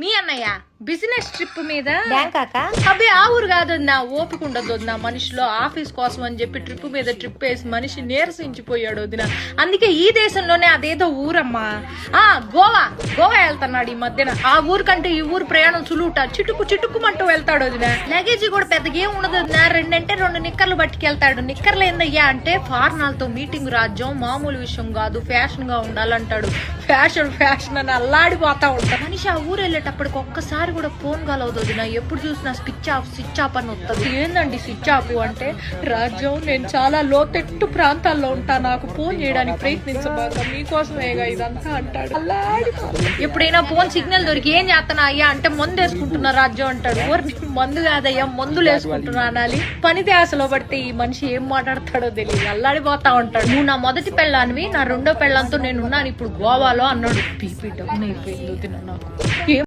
మీ అన్నయ్య business trip మీద బ్యాంకాక అబ్బే ఆ ఊరు కాదు నా ఓపిక ఉండదు నా మనిషిలో ఆఫీస్ కోసం అని చెప్పి ట్రిప్ మీద ట్రిప్ వేసి మనిషి నీరసించిపోయాడు వదిన. అందుకే ఈ దేశంలోనే అదేదో ఊరమ్మా గోవా వెళ్తున్నాడు ఈ మధ్యన. ఆ ఊరు కంటే ఈ ఊరు ప్రయాణం సులువుట చిటుక్కుమంటూ వెళ్తాడు వదిన. లగేజీ కూడా పెద్దగా ఏం ఉండదు వదిన. 2 నిక్కర్లు పట్టుకెళ్తాడు. నిక్కర్లు ఏందయ్యా అంటే ఫారినర్లతో మీటింగ్ రాజ్యం మామూలు విషయం కాదు, ఫ్యాషన్ గా ఉండాలంటాడు. ఫ్యాషన్ అని అల్లాడిపోతా ఉంటాడు మనిషి. ఆ ఊరు వెళ్ళేటప్పటికి ఒక్కసారి కూడా ఫోన్ కలవదు వదిన. ఎప్పుడు చూసినా స్విచ్ ఆఫ్ అని వస్తుంది. ఏందండి స్విచ్ ఆఫ్ అంటే? రాజ్యం నేను చాలా లోతెట్టు ప్రాంతాల్లో ఉంటా, నాకు ఫోన్ చేయడానికి ప్రయత్నించబాక, మీకోసమేగా ఇదంతా అంటాడు. ఎప్పుడైనా ఫోన్ సిగ్నల్ దొరికి ఏం చేస్తానా అయ్యా అంటే మందు వేసుకుంటున్నా రాజ్యం అంటాడు. మందు కాదయ్యా మందులు వేసుకుంటున్నా అనాలి. పని ధ్యాసలో పడితే ఈ మనిషి ఏం మాట్లాడతాడో తెలియదు, అల్లాడిపోతా ఉంటాడు. నువ్వు నా మొదటి పెళ్ళానివి, నా రెండో పెళ్ళంతో నేను ఉన్నాను ఇప్పుడు గోవాలో అన్నాడు. పీపీ డౌన్ అయిపోయింది వదిన నాకు.